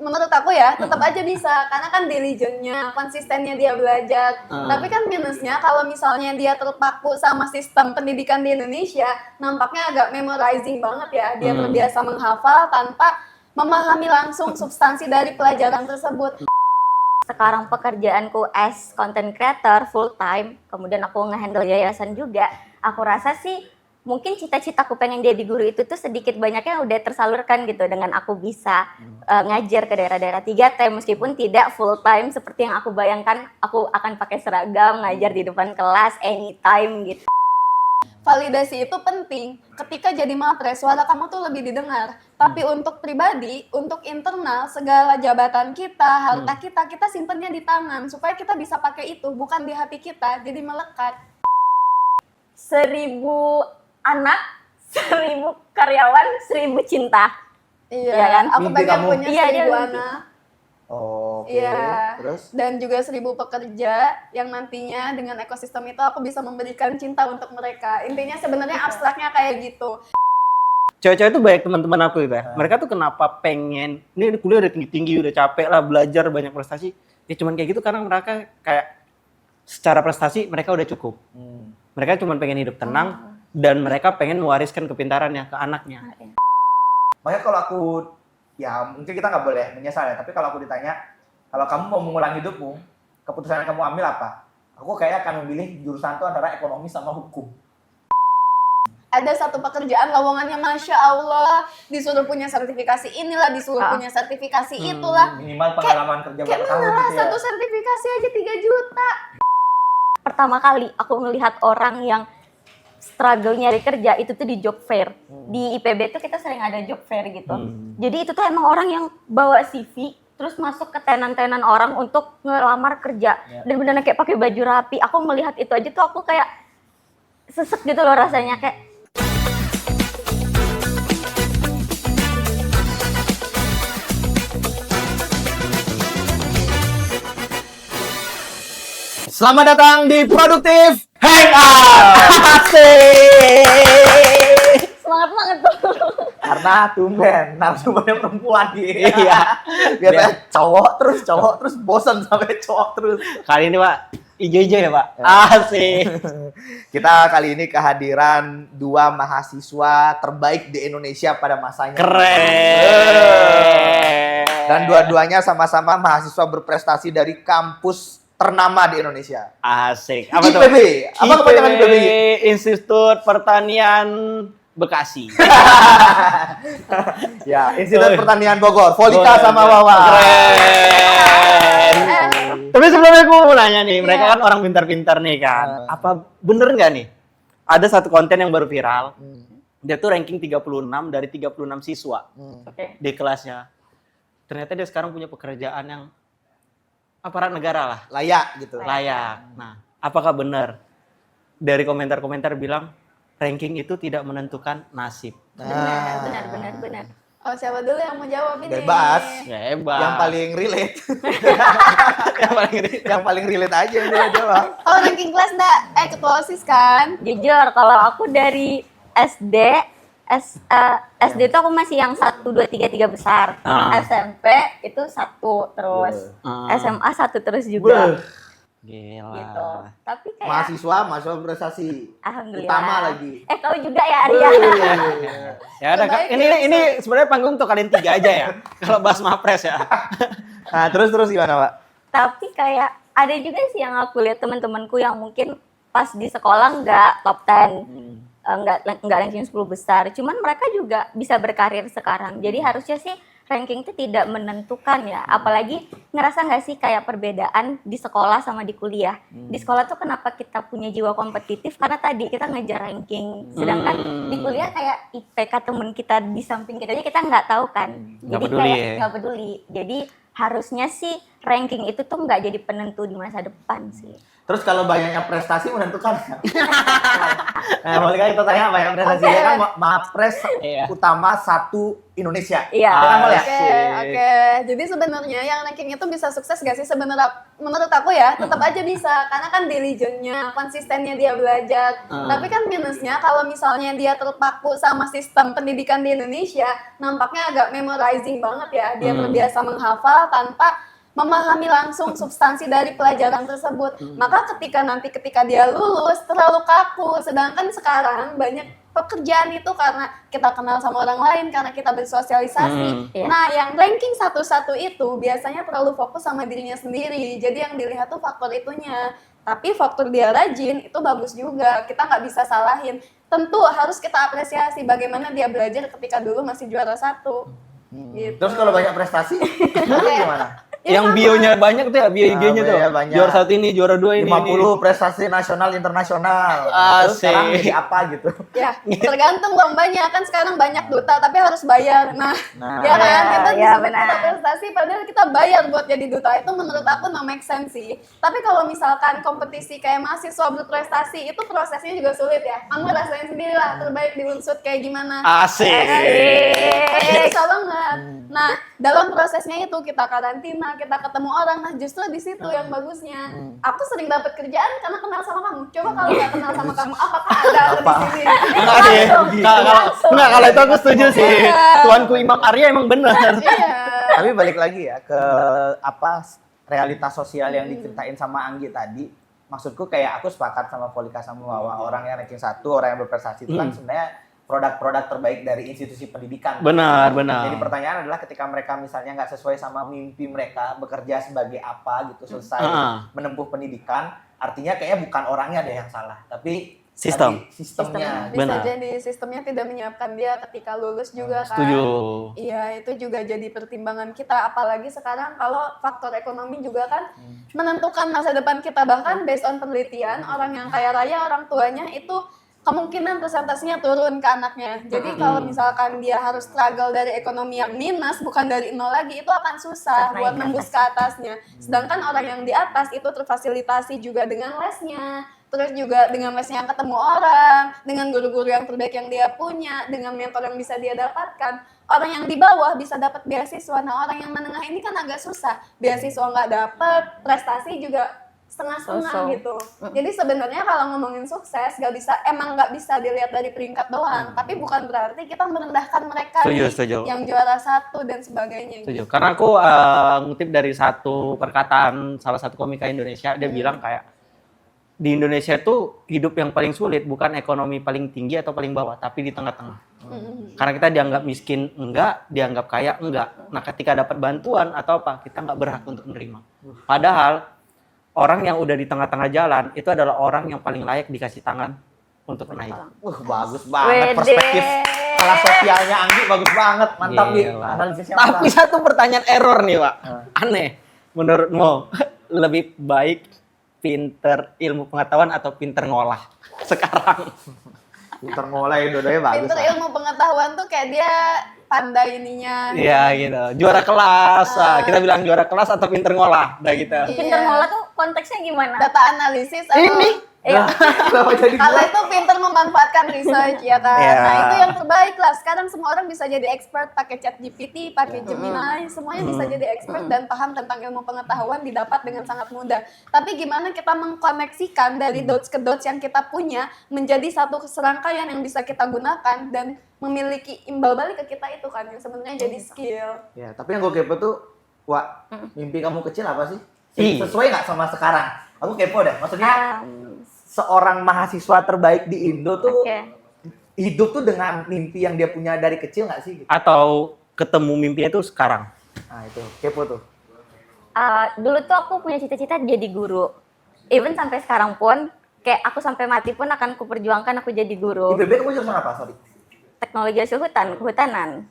menurut aku ya tetap aja bisa karena kan diligennya, konsistennya dia belajar. Tapi kan minusnya kalau misalnya dia terpaku sama sistem pendidikan di Indonesia, nampaknya agak memorizing banget ya. Dia terbiasa menghafal tanpa memahami langsung substansi dari pelajaran tersebut. Sekarang pekerjaanku as content creator full time, kemudian aku nge-handle yayasan juga. Aku rasa sih mungkin cita-citaku pengen jadi guru itu tuh sedikit banyaknya udah tersalurkan gitu dengan aku bisa ngajar ke daerah-daerah 3T meskipun tidak full time seperti yang aku bayangkan. Aku akan pakai seragam ngajar di depan kelas anytime gitu. Validasi itu penting. Ketika jadi mapres, suara kamu tuh lebih didengar. Tapi untuk pribadi, untuk internal, segala jabatan kita, harta kita simpennya di tangan supaya kita bisa pakai itu, bukan di hati kita, jadi melekat. 1000 anak, 1000 karyawan, 1000 cinta. Iya, ya kan? Aku Mimpi pengen kamu. punya Iya, 1000 dia anak. Oke. Iya. Terus? Dan juga 1000 pekerja yang nantinya dengan ekosistem itu aku bisa memberikan cinta untuk mereka. Intinya sebenarnya abstraknya kayak gitu. Cewek-cewek itu banyak teman-teman aku gitu ya. Mereka tuh kenapa pengen, ini kuliah udah tinggi-tinggi, udah capek lah, belajar banyak prestasi. Ya cuman kayak gitu karena mereka kayak secara prestasi mereka udah cukup. Mereka cuman pengen hidup tenang dan mereka pengen mewariskan kepintarannya ke anaknya. Makanya kalau aku, ya mungkin kita nggak boleh menyesal ya, tapi kalau aku ditanya, kalau kamu mau mengulang hidupmu, keputusan yang kamu ambil apa? Aku kayaknya akan memilih jurusan itu antara ekonomi sama hukum. Ada satu pekerjaan lowongannya Masya Allah, disuruh punya sertifikasi inilah, disuruh punya sertifikasi itulah. Minimal pengalaman kerja Kayak berapa tahun mana gitu ya. satu sertifikasi aja 3 juta. Pertama kali aku melihat orang yang struggle nyari kerja itu tuh di job fair. Di IPB tuh kita sering ada job fair gitu. Jadi itu tuh emang orang yang bawa CV terus masuk ke tenan-tenan orang untuk ngelamar kerja. Dan benar-benar kayak pakai baju rapi. Aku melihat itu aja tuh aku kayak sesek gitu loh rasanya kayak. Selamat datang di Produktif Hangout. Asik. Semangat banget tuh. Karena tumben narasumbernya perempuan gitu. Iya. Biasanya cowok terus bosan sampai cowok terus. Kali ini Pak, ijo-ijo ya Pak? Asik. Kita kali ini kehadiran 2 mahasiswa terbaik di Indonesia pada masanya. Keren. Dan dua-duanya sama-sama mahasiswa berprestasi dari kampus ternama di Indonesia. Asik. Apa tuh? IPB. Apa kepanjangan IPB? Institut Pertanian Bekasi. Ya, Institut Pertanian Bogor. Volika sama Wawa. Keren. Tapi sebelumnya aku mau nanya nih, mereka kan orang pintar-pintar nih kan. Apa bener nggak nih? Ada satu konten yang baru viral. Dia tuh ranking 36 dari 36 siswa di kelasnya. Ternyata dia sekarang punya pekerjaan yang aparat negara lah. Layak gitu. Layak. Nah, apakah benar dari komentar-komentar bilang ranking itu tidak menentukan nasib? Benar. Oh, siapa dulu yang mau jawab ini? Bebas. Hebat. Yang paling relate. yang paling relate aja yang dia jawab. Oh, ranking kelas enggak? Ketua OSIS kan? Jujur kalau aku dari SD itu aku masih yang 1, 2, 3 besar. SMP itu 1 terus. SMA 1 terus juga. Gila. Gitu. Tapi kayak Mahasiswa prestasi. alhamdulillah. Utama lagi. Kau juga ya Arya. Ya udah, ini sebenarnya panggung untuk kalian 3 aja ya. Kalau bahas Mapres ya. Nah, terus gimana, Pak? Tapi kayak ada juga sih yang aku lihat teman-temanku yang mungkin pas di sekolah nggak top 10. Nggak ranking 10 besar, cuman mereka juga bisa berkarir sekarang. Jadi harusnya sih ranking itu tidak menentukan ya. Apalagi ngerasa nggak sih kayak perbedaan di sekolah sama di kuliah. Di sekolah tuh kenapa kita punya jiwa kompetitif? Karena tadi kita ngejar ranking. Sedangkan di kuliah kayak IPK temen kita di samping kita aja kita nggak tahu kan. Nggak Jadi peduli kayak ya. nggak peduli. Jadi harusnya sih ranking itu tuh nggak jadi penentu di masa depan sih. Terus kalau banyaknya prestasi menentukan nggak? Nah, boleh kita tanya banyak prestasi dia kan Mapres Iya. utama 1 Indonesia. Iya. Kan Mal ya? Oke. Jadi sebenarnya yang ranking itu bisa sukses gak sih sebenarnya? Menurut aku ya, tetap aja bisa karena kan diligence-nya, konsistennya dia belajar. Tapi kan minusnya kalau misalnya dia terpaku sama sistem pendidikan di Indonesia, nampaknya agak memorizing banget ya. Dia terbiasa menghafal tanpa memahami langsung substansi dari pelajaran tersebut. Maka ketika dia lulus terlalu kaku. Sedangkan sekarang banyak pekerjaan itu karena kita kenal sama orang lain, karena kita bersosialisasi. Iya. Nah, yang ranking 1-1 itu biasanya terlalu fokus sama dirinya sendiri. Jadi yang dilihat tuh faktor itunya. Tapi faktor dia rajin itu bagus juga. Kita nggak bisa salahin. Tentu harus kita apresiasi bagaimana dia belajar ketika dulu masih juara 1. Gitu. Terus kalau banyak prestasi, itu gimana? Yang bionya banyak tuh ya, bio IG-nya tuh. Iya, banyak. Juara 1 ini, juara 2 ini. 50 prestasi nasional internasional. Terus Asik. sekarang jadi apa gitu? Ya, tergantung lombanya. Kan sekarang banyak duta tapi harus bayar. Nah, ya kan kita ya, disebut benar. duta prestasi padahal kita bayar buat jadi duta. Itu menurut aku no make sense sih. Tapi kalau misalkan kompetisi kayak mahasiswa berprestasi itu prosesnya juga sulit ya. Kamu rasain sendiri lah terbaik di Unsud kayak gimana. Asik. Pasti susah banget. Nah, dalam prosesnya itu kita karantina, kita ketemu orang. Nah, justru di situ yang bagusnya. Aku sering dapat kerjaan karena kenal sama kamu. Coba kalau nggak kenal sama kamu, apakah ada aku di sini? Enggak sih. Kalau itu aku setuju sih. Tuanku Imam Arya emang benar. Iya. Tapi balik lagi ya ke apa realitas sosial yang diceritain sama Anggi tadi. Maksudku kayak aku sepakat sama Volika sama bahwa orang yang ranking 1, orang yang berprestasi itu kan sebenarnya produk-produk terbaik dari institusi pendidikan. Benar, benar. Jadi pertanyaan adalah ketika mereka misalnya nggak sesuai sama mimpi mereka, bekerja sebagai apa gitu, selesai menempuh pendidikan, artinya kayaknya bukan orangnya deh yang salah, tapi Sistem. tadi sistemnya. Bisa Benar. jadi sistemnya tidak menyiapkan dia ketika lulus juga kan. Setuju. Iya, itu juga jadi pertimbangan kita. Apalagi sekarang kalau faktor ekonomi juga kan menentukan masa depan kita. Bahkan based on penelitian, orang yang kaya raya, orang tuanya itu kemungkinan persentasenya turun ke anaknya. Jadi kalau misalkan dia harus struggle dari ekonomi yang minus, bukan dari nol lagi, itu akan susah buat nembus ke atasnya. Sedangkan orang yang di atas itu terfasilitasi juga dengan lesnya, terus juga dengan lesnya yang ketemu orang, dengan guru-guru yang terbaik yang dia punya, dengan mentor yang bisa dia dapatkan. Orang yang di bawah bisa dapat beasiswa. Nah, orang yang menengah ini kan agak susah. Beasiswa nggak dapat, prestasi juga setengah-setengah So-so. gitu. Jadi sebenarnya kalau ngomongin sukses emang nggak bisa dilihat dari peringkat doang. Tapi bukan berarti kita merendahkan mereka Setuju, nih, setuju. yang juara 1 dan sebagainya. Setuju. Karena aku ngutip dari satu perkataan salah satu komika Indonesia, dia bilang kayak di Indonesia itu hidup yang paling sulit bukan ekonomi paling tinggi atau paling bawah, tapi di tengah-tengah. Karena kita dianggap miskin enggak, dianggap kaya enggak. Nah, ketika dapat bantuan atau apa, kita nggak berhak untuk menerima. Padahal orang yang udah di tengah-tengah jalan itu adalah orang yang paling layak dikasih tangan untuk naik. Bagus banget Wede. perspektif skala sosialnya Anggi, bagus banget. Mantap nih. Gila. Analisisnya Tapi mantap. satu pertanyaan error nih, Pak. Aneh. Menurutmu lebih baik pinter ilmu pengetahuan atau pinter ngolah sekarang? Pinter ngoleh, dua-duanya bagus. Pinter lah. ilmu pengetahuan tuh kayak dia pandai ininya. Iya gitu. Juara kelas. Kita bilang juara kelas atau pinter ngolah. Udah gitu. Pinter ngolah tuh konteksnya gimana? Data analisis atau Kenapa jadi kalau gua? itu pinter memanfaatkan research ya kan. Iya. Nah, itu yang terbaik lah. Sekarang semua orang bisa jadi expert pakai ChatGPT, pakai Gemini, semuanya bisa jadi expert dan paham tentang ilmu pengetahuan didapat dengan sangat mudah. Tapi gimana kita mengkoneksikan dari dots ke dots yang kita punya menjadi satu serangkaian yang bisa kita gunakan dan memiliki imbal balik ke kita itu kan yang sebenarnya jadi skill. Ya, tapi yang gue kepo tuh, Wak, mimpi kamu kecil apa sih? Ih. Sesuai nggak sama sekarang? Aku kepo deh. Maksudnya seorang mahasiswa terbaik di Indo tuh Oke. hidup tuh dengan mimpi yang dia punya dari kecil nggak sih? Gitu? Atau ketemu mimpinya itu sekarang? Nah itu, kepo tuh. Dulu tuh aku punya cita-cita jadi guru. Even sampai sekarang pun, kayak aku sampai mati pun akan kuperjuangkan aku jadi guru. IPB kamu jurusan apa? Sorry. Teknologi hasil hutan, kehutanan.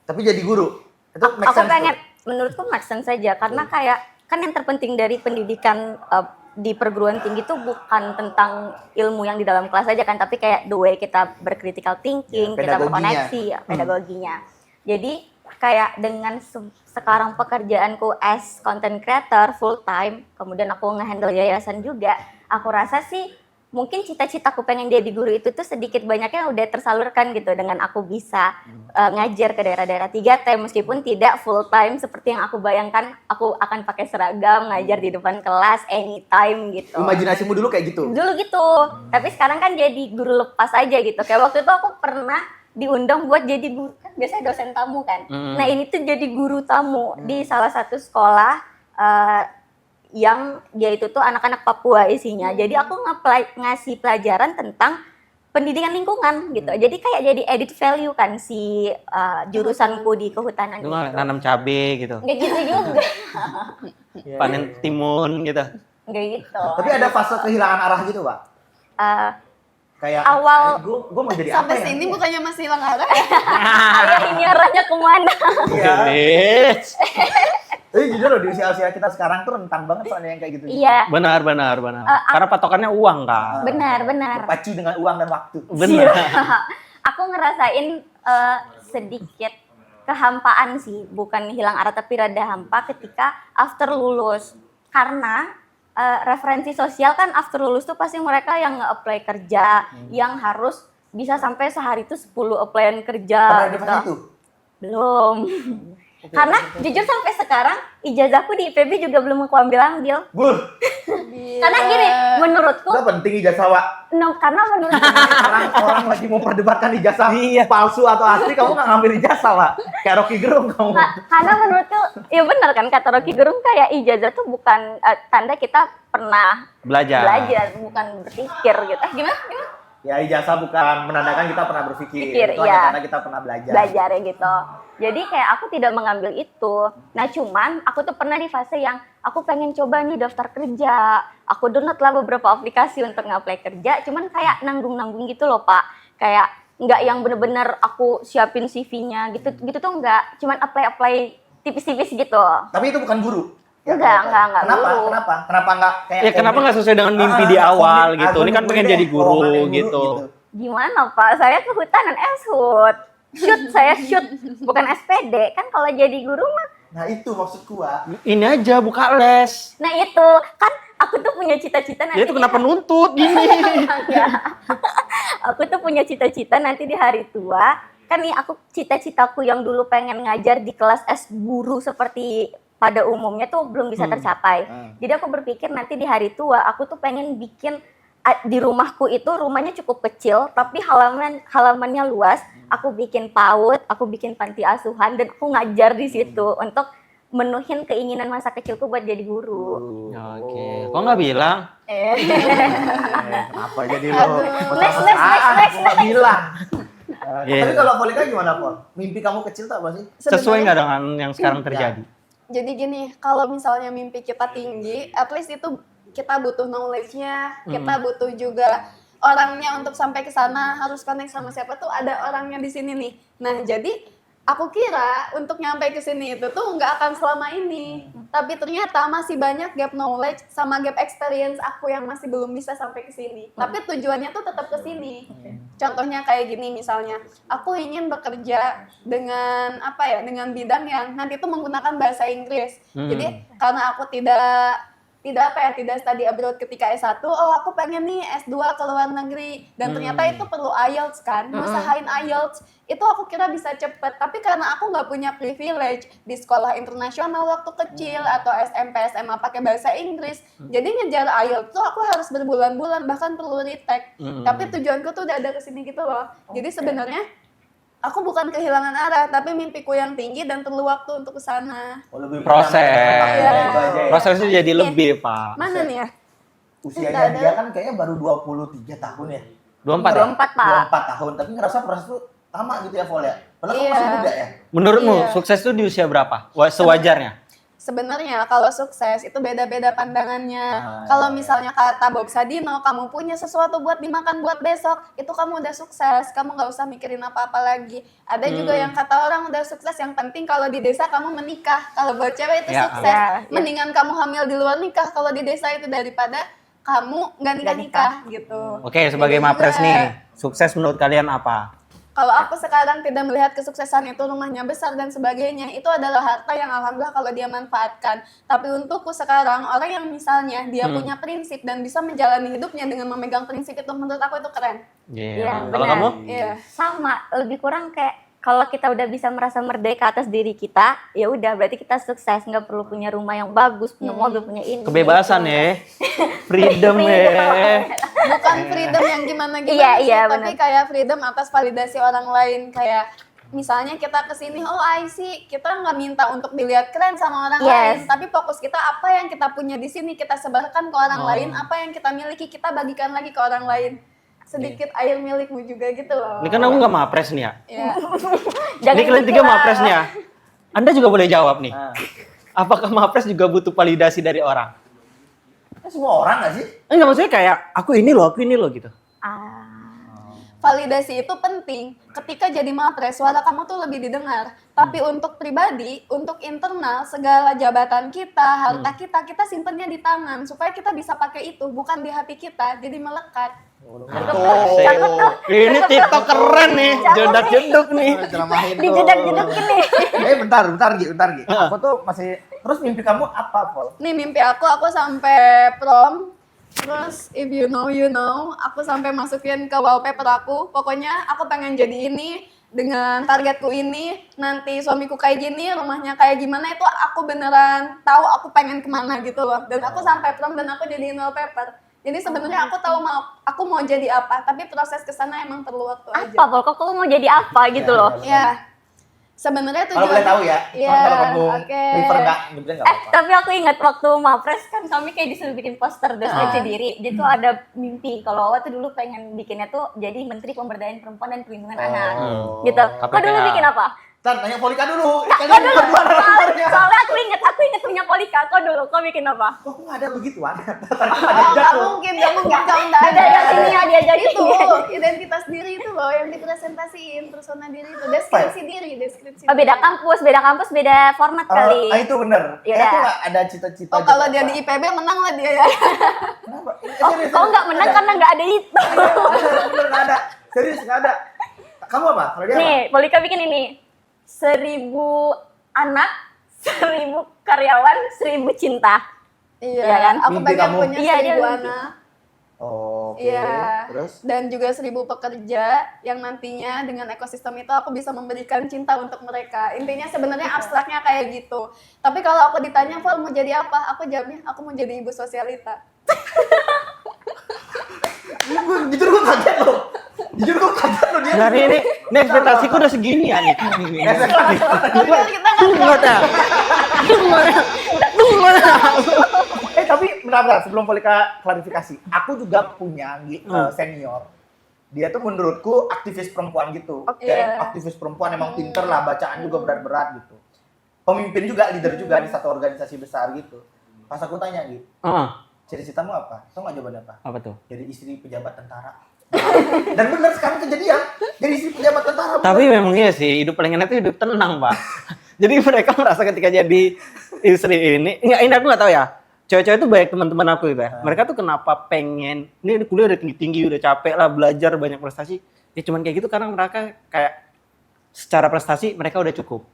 Tapi jadi guru. Itu make Aku sense pengen, tuh. menurutku make sense saja karena kayak kan yang terpenting dari pendidikan di perguruan tinggi itu bukan tentang ilmu yang di dalam kelas saja kan, tapi kayak the way kita bercritical thinking, Ya, kita pedagoginya. berkoneksi, ya, pedagoginya. Jadi kayak dengan sekarang pekerjaanku as content creator full time, kemudian aku ngehandle yayasan juga, aku rasa sih mungkin cita-citaku pengen jadi guru itu tuh sedikit banyaknya udah tersalurkan gitu dengan aku bisa ngajar ke daerah-daerah 3T meskipun tidak full time seperti yang aku bayangkan aku akan pakai seragam ngajar di depan kelas anytime gitu. Imajinasimu dulu kayak gitu? Dulu gitu, tapi sekarang kan jadi guru lepas aja gitu. Kayak waktu itu aku pernah diundang buat jadi guru, kan biasanya dosen tamu kan. Nah ini tuh jadi guru tamu di salah satu sekolah yang dia itu tuh anak-anak Papua isinya. Jadi aku ngasih pelajaran tentang pendidikan lingkungan gitu. Jadi kayak jadi edit value kan si jurusanku di kehutanan Lu gitu. nanam cabe gitu. Nggak gitu juga. Panen timun gitu. Nggak gitu. Tapi ada fase kehilangan arah gitu, Pak? Eh, Kayak Awal- gue mau jadi apa Sampai ya? sini bukannya masih hilang arah ya? ayah ini arahnya kemana? Iya. Yes. Tapi jujur loh di usia-usia kita sekarang tuh rentan banget soalnya yang kayak gitu. Iya, Benar. Karena patokannya uang kan. benar. Berpacu dengan uang dan waktu. Benar. Aku ngerasain sedikit kehampaan sih, bukan hilang arah tapi rada hampa ketika after lulus. Karena referensi sosial kan after lulus tuh pasti mereka yang nge-apply kerja, yang harus bisa sampai sehari itu 10 applyan kerja Pernah di gitu. fase itu? Belum. Karena jujur sampai sekarang ijazahku di IPB juga belum aku ambil. Bul, Karena gini, menurutku, gak penting ijazah, Pak. karena menurutku Orang lagi mau perdebatkan ijazah palsu atau asli, kamu gak ngambil ijazah, Pak. Kayak Rocky Gerung kamu. karena menurutku ya benar kan kata Rocky Gerung kayak ijazah tuh bukan tanda kita pernah Belajar. bukan berpikir gitu. Gimana? Ya ijazah bukan menandakan kita pernah berpikir. Pikir, itu iya. hanya karena kita pernah belajar. Belajar ya gitu. Jadi kayak aku tidak mengambil itu. Nah cuman aku tuh pernah di fase yang aku pengen coba nih daftar kerja. Aku download lah beberapa aplikasi untuk nge-apply kerja. Cuman kayak nanggung-nanggung gitu loh Pak. Kayak nggak yang bener-bener aku siapin CV-nya gitu tuh nggak. Cuman apply tipis-tipis gitu. Tapi itu bukan guru. Enggak Kenapa? guru. Kenapa nggak kayak? Ya kenapa nggak sesuai dengan mimpi di awal gitu? Ini kan pengen jadi guru gitu. Gimana Pak? Saya kehutanan Eshut. Saya shoot bukan SPD. Kan kalau jadi guru mah. Nah itu maksudku, Pak. Ini aja buka les. Nah itu kan aku tuh punya cita-cita nanti. Dia tuh kenapa nuntut gini? Enggak. Aku tuh punya cita-cita nanti di hari tua. Kan nih aku cita-citaku yang dulu pengen ngajar di kelas S guru seperti pada umumnya tuh belum bisa tercapai. Jadi aku berpikir nanti di hari tua aku tuh pengen bikin di rumahku itu rumahnya cukup kecil tapi halamannya luas. Aku bikin PAUD, aku bikin panti asuhan dan aku ngajar di situ untuk menuhin keinginan masa kecilku buat jadi guru. Oke. Kok nggak bilang? Kenapa jadi lo? Next. Nggak bilang. Iya. Tapi kalau Polika gimana, Pol? Mimpi kamu kecil tak apa sih? Sesuai nggak dengan yang sekarang terjadi? Jadi gini, kalau misalnya mimpi kita tinggi, at least itu kita butuh knowledge-nya, kita butuh juga orangnya untuk sampai ke sana, harus connect sama siapa tuh ada orangnya di sini nih. Nah, jadi aku kira untuk nyampe ke sini itu tuh nggak akan selama ini. Tapi ternyata masih banyak gap knowledge sama gap experience aku yang masih belum bisa sampai ke sini. Tapi tujuannya tuh tetap ke sini. Contohnya kayak gini misalnya, aku ingin bekerja dengan apa ya, dengan bidang yang nanti tuh menggunakan bahasa Inggris. Jadi karena aku tidak study abroad ketika S1, aku pengen nih S2 ke luar negeri dan ternyata itu perlu IELTS kan, usahain IELTS itu aku kira bisa cepet, tapi karena aku nggak punya privilege di sekolah internasional waktu kecil atau SMP SMA pakai bahasa Inggris, jadi ngejar IELTS tuh aku harus berbulan-bulan bahkan perlu retake, tapi tujuanku tuh udah ada kesini gitu loh, jadi sebenarnya aku bukan kehilangan arah, tapi mimpiku yang tinggi dan perlu waktu untuk ke sana. Prosesnya jadi lebih, Pak. Mana nih ya? Usianya dia kan kayaknya baru 23 tahun ya. 24 ya? 24 Pak. 24 tahun, tapi ngerasa proses itu lama gitu ya, Vol ya? Padahal kamu masih muda ya? Menurutmu Iya. sukses itu di usia berapa? Sewajarnya? Sebenarnya kalau sukses itu beda-beda pandangannya. Kalau misalnya kata Bob Sadino, kamu punya sesuatu buat dimakan buat besok, itu kamu udah sukses. Kamu nggak usah mikirin apa-apa lagi. Ada juga yang kata orang udah sukses, yang penting kalau di desa kamu menikah. Kalau buat cewek itu Ya. sukses. Ya. Mendingan kamu hamil di luar nikah kalau di desa itu daripada kamu nggak nikah-nikah gitu. Oke, sebagai Jadi mapres juga- nih, sukses menurut kalian apa? Kalau aku sekarang tidak melihat kesuksesan itu rumahnya besar dan sebagainya, itu adalah harta yang alhamdulillah kalau dia manfaatkan. Tapi untukku sekarang, orang yang misalnya dia punya prinsip dan bisa menjalani hidupnya dengan memegang prinsip itu, menurut aku itu keren. Iya, Kalau benar. kamu? Iya. Sama, lebih kurang kayak kalau kita udah bisa merasa merdeka atas diri kita, ya udah berarti kita sukses, nggak perlu punya rumah yang bagus, punya mobil, punya ini. Kebebasan itu. ya. Freedom ya. Bukan freedom yang gimana-gimana Iya, sih, iya, tapi benar. kayak freedom atas validasi orang lain. Kayak misalnya kita kesini, oh I see, kita nggak minta untuk dilihat keren sama orang lain, tapi fokus kita apa yang kita punya di sini kita sebarkan ke orang lain, apa yang kita miliki kita bagikan lagi ke orang lain. Sedikit air milikmu juga gitu loh. Ini kan aku nggak mapres nih ya. Ya. Jangan Ini kalian tiga dikira. mapres nih ya. Anda juga boleh jawab nih. Nah, Apakah mapres juga butuh validasi dari orang? kan semua orang nggak sih? Enggak, maksudnya kayak aku ini loh gitu. Validasi itu penting. Ketika jadi mapres, suara kamu tuh lebih didengar. Tapi untuk pribadi, untuk internal, segala jabatan kita, harta kita simpennya di tangan supaya kita bisa pakai itu, bukan di hati kita, jadi melekat. Cakep tuh. Ini TikTok keren nih, jedak-jeduk nih. Ceramahin tuh. Dijedak-jedakin nih. Bentar Gi. Aku tuh masih, terus mimpi kamu apa, Pol? Nih mimpi aku sampai prom. Terus if you know, aku sampai masukin ke wallpaper aku. Pokoknya aku pengen jadi ini dengan targetku ini. Nanti suamiku kayak gini, rumahnya kayak gimana, itu aku beneran tahu aku pengen kemana gitu loh. Dan aku sampai prom dan aku jadiin wallpaper. Jadi sebenarnya aku mau jadi apa, tapi proses kesana emang perlu waktu aja. Apa, Pol? Kok kamu mau jadi apa gitu loh? Ya, sebenarnya Kalau boleh tahu ya, Iya, kalau kamu oke. prefer nggak, nyebutnya nggak apa-apa. Tapi aku ingat waktu mapres kan kami kayak disuruh bikin poster deskripsi diri. Jadi tuh ada mimpi kalau awal tuh dulu pengen bikinnya tuh jadi Menteri Pemberdayaan Perempuan dan Perlindungan Anak. Gitu. Kau dulu KPPA. bikin apa? Ntar tanya Polika dulu, Kau kalian dulu. berdua narasumbernya. Soalnya aku ingat punya Polika. Kau dulu, kau bikin apa? Kok nggak ada begituan? Oh, nggak mungkin, jangan Ada sini ya dia jadi itu identitas diri itu loh yang dipresentasiin, persona diri itu, deskripsi Oh, beda kampus, beda format kali. Itu bener. Iya. Aku nggak ada cita-cita. Oh, kalau jadi dia di apa. IPB menang lah dia ya. Kenapa? Oh, kau nggak menang karena nggak ada itu. Bener nggak ada. Serius nggak ada. Kamu apa? Kalau dia apa? Nih, Polika bikin ini. 1000 anak, 1000 karyawan, 1000 cinta. Iya Iya kan? Aku Mimpi pengen kamu. punya Iya, dia 1000 mimpi. anak. Oke. Iya. Terus? Dan juga 1000 pekerja yang nantinya dengan ekosistem itu aku bisa memberikan cinta untuk mereka. Intinya sebenarnya abstraknya kayak gitu. Tapi kalau aku ditanya, Vol mau jadi apa? Aku jawabnya, aku mau jadi ibu sosialita. Jujur gue kaget loh. Dia. Nah ini ekspektasiku udah segini ya nih. Biar kita nggak Tunggu dah. Tapi bentar, sebelum Polika klarifikasi, aku juga punya senior. Dia tuh menurutku aktivis perempuan gitu. Oke. Kayak aktivis perempuan emang pinter lah, bacaan juga berat-berat gitu. Pemimpin juga, leader juga di satu organisasi besar gitu. Pas aku tanya gitu, cita-citamu apa? Tau nggak jawabannya apa? Apa tuh? Jadi istri pejabat tentara. Dan bener sekarang kejadian, jadi istri pejabat tentara. Tapi memang iya sih, hidup paling enak itu hidup tenang, Pak. Jadi mereka merasa ketika jadi istri ini aku nggak tahu ya. Cewek-cewek itu banyak teman-teman aku gitu ya. Mereka tuh kenapa pengen, ini kuliah udah tinggi-tinggi, udah capek lah, belajar banyak prestasi. Ya cuman kayak gitu karena mereka kayak secara prestasi mereka udah cukup.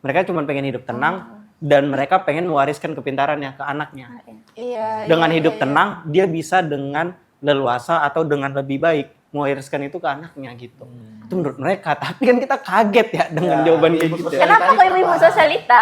Mereka cuman pengen hidup tenang dan mereka pengen mewariskan kepintarannya ke anaknya. Iya. Dengan hidup tenang, dia bisa dengan leluasa atau dengan lebih baik mewariskan itu ke anaknya gitu. Itu menurut mereka, tapi kan kita kaget ya dengan jawaban kayak gitu. Kenapa kau ibu sosialita?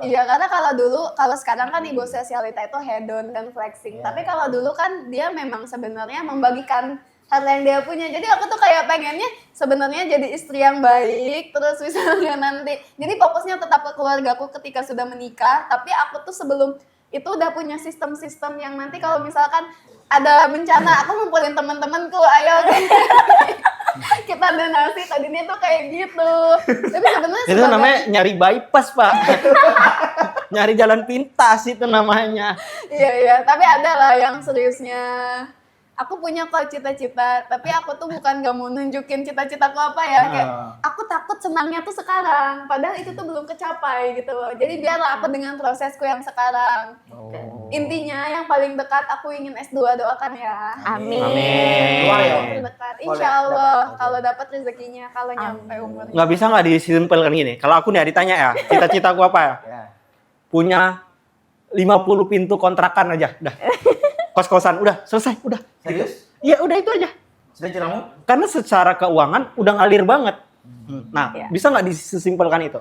Iya, karena kalau sekarang kan ibu sosialita itu hedon dan flexing. Tapi kalau dulu kan dia memang sebenarnya membagikan hal yang dia punya. Jadi aku tuh kayak pengennya sebenarnya jadi istri yang baik, terus misalnya nanti. Jadi fokusnya tetap ke keluargaku ketika sudah menikah, tapi aku tuh sebelum itu udah punya sistem-sistem yang nanti kalau misalkan ada bencana, aku ngumpulin teman-temanku, ayo kita donasi tadinya tuh kayak gitu. Tapi sebenarnya Itu namanya nyari bypass, Pak. Nyari jalan pintas itu namanya. Iya, tapi ada lah yang seriusnya aku punya kok cita-cita, tapi aku tuh bukan gak mau nunjukin cita-citaku apa ya, kayak aku takut senangnya tuh sekarang, padahal itu tuh belum kecapai gitu loh. Jadi biarlah aku dengan prosesku yang sekarang. Intinya yang paling dekat aku ingin S2, doakan ya. Amin. Luar ya? Terdekat, Boleh, insya Allah dapat. kalau dapat rezekinya, kalau nyampe umurnya. Nggak bisa nggak disimpelkan gini? Kalau aku nih ditanya ya, cita-citaku apa ya? Ya. Punya 50 pintu kontrakan aja, dah. Kos-kosan, udah selesai, udah. Serius? Iya, udah itu aja. Sudah citamu? Karena secara keuangan udah ngalir banget. Nah, Iya. bisa nggak disimpelkan itu?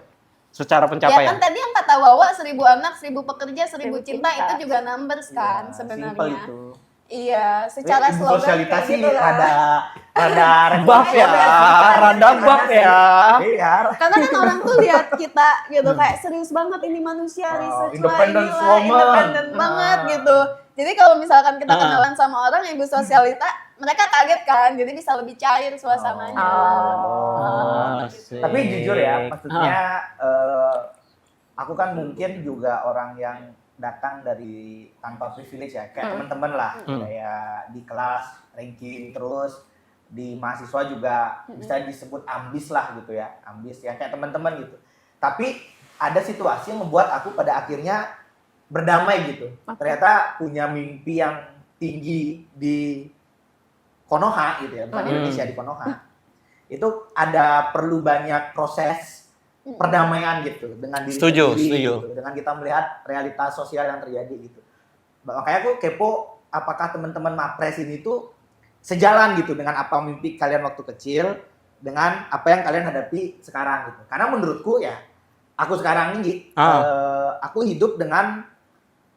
Secara Ya pencapaian. kan tadi yang kata Wawa 1000 anak, 1000 pekerja, 1000 1000 cinta, cinta. itu juga numbers kan Ya, simple sebenarnya. itu. Iya, secara Ilmu slogan sosialitas kayak sih gitu lah. rada Buff ya, rada buff ya. Iya. Karena kan orang tuh lihat kita gitu kayak serius banget ini manusia, research lah independent inilah, woman. independent banget gitu. Jadi kalau misalkan kita kenalan sama orang ibu sosialita, mereka kaget kan, jadi bisa lebih cair suasananya. Tapi jujur ya, maksudnya aku kan mungkin juga orang yang datang dari tanpa privilege ya, kayak teman-teman lah, kayak di kelas ranking terus di mahasiswa juga bisa disebut ambis lah gitu ya, ambis ya kayak teman-teman gitu. Tapi ada situasi yang membuat aku pada akhirnya berdamai gitu. Ternyata punya mimpi yang tinggi di Konoha gitu ya, bukan di Indonesia, di Konoha. Itu ada perlu banyak proses perdamaian gitu dengan diri Setuju, sendiri, setuju. gitu. Dengan kita melihat realitas sosial yang terjadi gitu. Makanya aku kepo apakah teman-teman Mapres ini tuh sejalan gitu dengan apa mimpi kalian waktu kecil dengan apa yang kalian hadapi sekarang gitu. Karena menurutku ya aku sekarang ini aku hidup dengan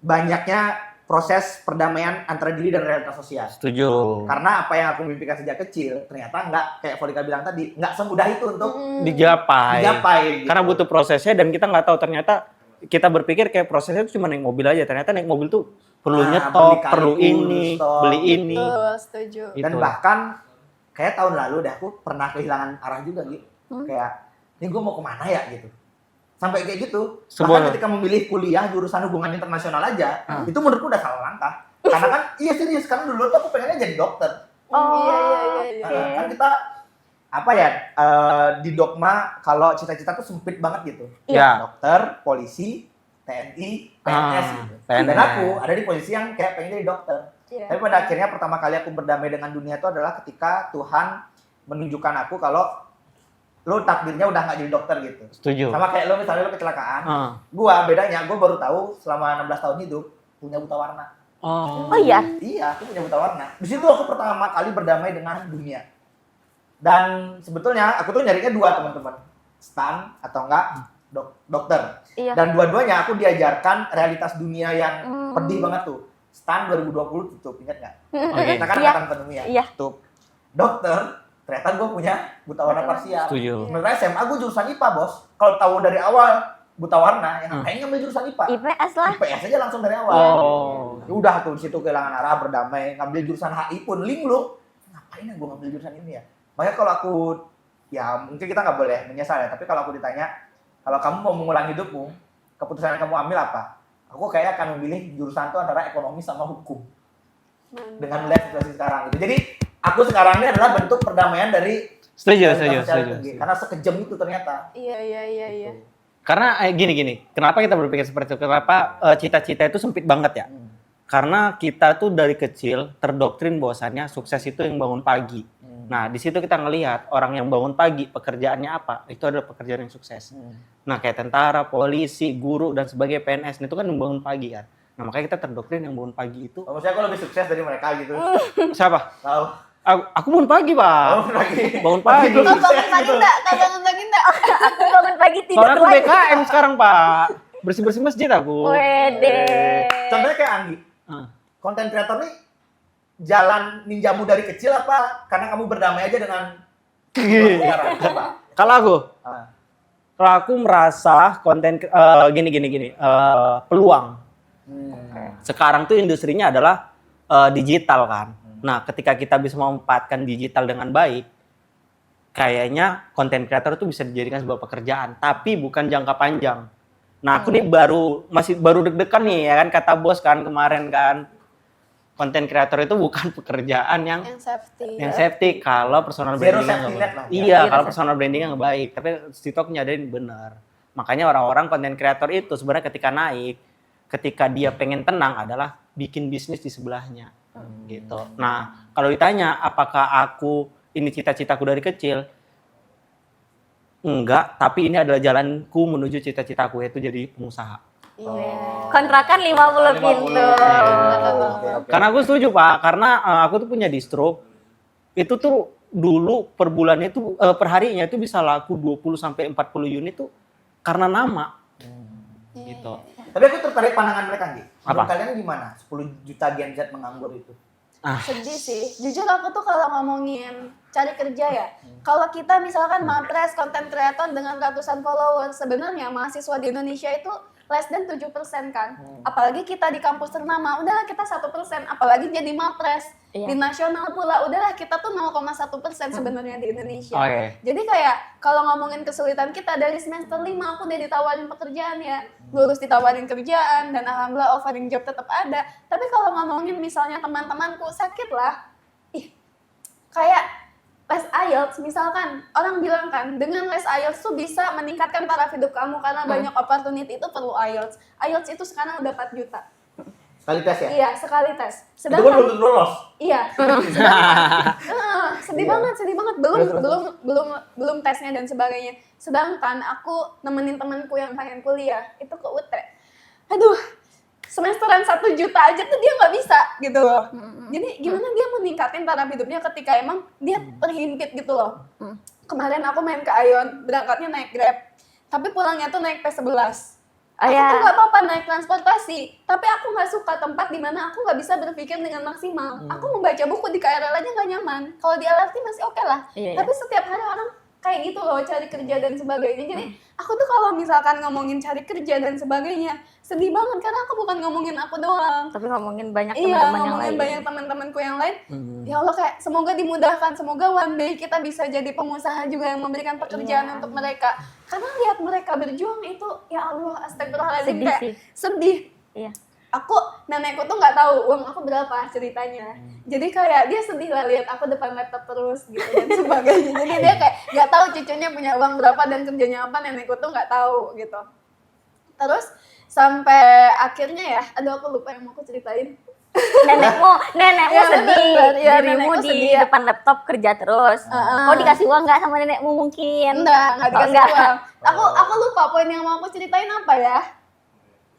banyaknya proses perdamaian antara diri dan realitas sosial. Setuju. Karena apa yang aku mimpikan sejak kecil ternyata nggak kayak Volika bilang tadi nggak semudah itu untuk Digapai. digapai. Gitu. Karena butuh prosesnya dan kita nggak tahu ternyata kita berpikir kayak prosesnya itu cuma naik mobil aja. Ternyata naik mobil tuh perlu Nah, nyetok, beli kayu, perlu ini, stok. beli ini. Betul, setuju. Dan Gitu. bahkan kayak tahun lalu deh aku pernah kehilangan arah juga gitu. Kayak ini gue mau kemana ya gitu. Sampai kayak gitu. Sebuah- Bahkan ketika memilih kuliah jurusan hubungan internasional aja, itu menurutku udah salah langkah. Karena kan iya serius kan dulu tuh aku pengennya jadi dokter. Iya. Kan kita apa ya di dogma kalau cita-cita tuh sempit banget gitu. Iya. Dokter, polisi, TNI, PNS gitu. Dan PNS. aku ada di posisi yang kayak pengen jadi dokter. Iya. Tapi pada akhirnya pertama kali aku berdamai dengan dunia itu adalah ketika Tuhan menunjukkan aku kalau lo takdirnya udah nggak jadi dokter gitu. Setuju. Sama kayak lo misalnya lo kecelakaan, Ah. gua bedanya gua baru tahu selama 16 tahun hidup punya buta warna. Oh iya. Iya, aku punya buta warna. Di situ aku pertama kali berdamai dengan dunia. Dan sebetulnya aku tuh nyarinya dua teman-teman, stan atau enggak dokter. Iya. Dan dua-duanya aku diajarkan realitas dunia yang pedih banget tuh. Stan 2020 tutup, ingat nggak? Oke. Kita kan Iya. angkatan pandemi ya. Iya. Tutup. Dokter, ternyata gue punya buta warna parsial. Setuju. Sebenarnya SMA gue jurusan IPA bos. Kalau tahu dari awal buta warna, yang ngapain ngambil jurusan IPA? IPS lah. IPS aja langsung dari awal. Oh. Ya udah tuh di situ kehilangan arah, berdamai, ngambil jurusan HI pun linglung. Ngapain ya gue ngambil jurusan ini ya? Makanya kalau aku ya mungkin kita nggak boleh menyesal ya, tapi kalau aku ditanya kalau kamu mau mengulang hidupmu, keputusan yang kamu ambil apa? Aku kayak akan memilih jurusan itu antara ekonomi sama hukum. Dengan melihat situasi sekarang gitu. Jadi aku sekarang ini adalah bentuk perdamaian dari Setuju, realitas setuju, sosial setuju. tinggi. Karena sekejam itu ternyata. Iya. Karena gini, kenapa kita berpikir seperti itu? Kenapa cita-cita itu sempit banget ya? Karena kita tuh dari kecil terdoktrin bahwasannya sukses itu yang bangun pagi. Nah, di situ kita ngelihat orang yang bangun pagi, pekerjaannya apa? Itu adalah pekerjaan yang sukses. Nah, kayak tentara, polisi, guru, dan sebagai PNS, itu kan yang bangun pagi kan. Nah, makanya kita terdoktrin yang bangun pagi itu. Oh, maksudnya aku lebih sukses dari mereka gitu. Siapa? Tahu? Aku bangun pagi, Pak. Oh, lagi. Bangun pagi. Belum Kau sukses bangun pagi gitu. enggak? Kau bangun pagi enggak? Aku bangun pagi tidur Soalnya aku lagi. BKM sekarang, Pak. Bersih-bersih masjid aku. Wede. Contohnya kayak Anggi. Konten kreator nih jalan ninjamu dari kecil apa karena kamu berdamai aja dengan sekarang? Coba. Kalau aku, Ah. kalau aku merasa konten gini, peluang. Sekarang tuh industrinya adalah digital kan. Nah, ketika kita bisa memanfaatkan digital dengan baik, kayaknya konten kreator itu bisa dijadikan sebuah pekerjaan, tapi bukan jangka panjang. Nah, aku nih masih baru deg-degan nih ya kan, kata bos kan kemarin kan. konten kreator itu bukan pekerjaan yang yang safety. kalau personal Zero brandingnya safety nggak net baik. lah. Iya, Zero kalau safety. personal brandingnya nggak baik. Tapi TikTok nyadarin benar. Makanya orang-orang konten kreator itu sebenarnya ketika naik, ketika dia pengen tenang adalah bikin bisnis di sebelahnya. Gitu. Nah, kalau ditanya apakah ini cita-citaku dari kecil? Enggak, tapi ini adalah jalanku menuju cita-citaku yaitu jadi pengusaha. Kontrakan 50 pintu. Karena aku setuju Pak, karena aku tuh punya distro, itu tuh dulu per bulannya itu per harinya itu bisa laku 20 sampai 40 unit tuh karena nama. Gitu. Tapi aku tertarik pandangan mereka Gi. Apa? Menurut kalian gimana? 10 juta Gen Z menganggur itu. Sedih sih. Jujur aku tuh kalau ngomongin cari kerja ya, kalau kita misalkan mapres konten kreator dengan ratusan followers, sebenarnya mahasiswa di Indonesia itu less than 7% kan. Apalagi kita di kampus ternama, udahlah kita 1%, apalagi jadi mapres. Iya. Di nasional pula, udahlah kita tuh 0,1% sebenarnya di Indonesia. Oke. Jadi kayak kalau ngomongin kesulitan kita dari semester 5 aku udah ditawarin pekerjaan ya. Lulus ditawarin kerjaan dan alhamdulillah offering job tetap ada. Tapi kalau ngomongin misalnya teman-temanku sakit lah. Kayak les IELTS misalkan, orang bilang kan dengan les IELTS tuh bisa meningkatkan taraf hidup kamu karena banyak opportunity itu perlu IELTS. IELTS itu sekarang udah 4 juta. Sekali tes ya? Iya, sekali tes. Itu kan belum lolos. Iya. Sedih banget. Belum tesnya dan sebagainya. Sedangkan aku nemenin temanku yang pengen kuliah itu ke UT. Aduh, semesteran 1 juta aja tuh dia nggak bisa gitu loh. Jadi gimana dia meningkatin taraf hidupnya ketika emang dia terhimpit gitu loh. Kemarin aku main ke Aeon, berangkatnya naik Grab. Tapi pulangnya tuh naik P11. Aku tuh gak apa-apa naik transportasi, tapi aku gak suka tempat di mana aku gak bisa berpikir dengan maksimal. Aku membaca buku di KRL aja gak nyaman. Kalau di LRT masih oke lah. Iya. Tapi setiap hari orang kayak gitu loh, cari kerja dan sebagainya. Jadi aku tuh kalau misalkan ngomongin cari kerja dan sebagainya, sedih banget karena aku bukan ngomongin aku doang. Tapi ngomongin banyak Iya, teman-teman yang ngomongin lain. banyak teman-temanku yang lain. Ya Allah, kayak semoga dimudahkan, semoga one day kita bisa jadi pengusaha juga yang memberikan pekerjaan untuk mereka. Karena lihat mereka berjuang itu, ya Allah, astagfirullahaladzim, Sedih kayak sih. sedih. Iya. Aku, nenekku tuh nggak tahu uang aku berapa ceritanya. Jadi kayak dia sedih lah lihat aku depan laptop terus gitu dan sebagainya. Jadi dia kayak nggak tahu cucunya punya uang berapa dan kerjanya apa, nenekku tuh nggak tahu gitu. Terus sampai akhirnya ya, aduh aku lupa yang mau aku ceritain. Nenekmu Ya, sedih, bener, ya, dirimu nenekku di sedih ya. depan laptop kerja terus. Kau dikasih uang nggak sama nenekmu mungkin? Nggak Oh, dikasih enggak. uang. Aku lupa poin yang mau aku ceritain apa ya.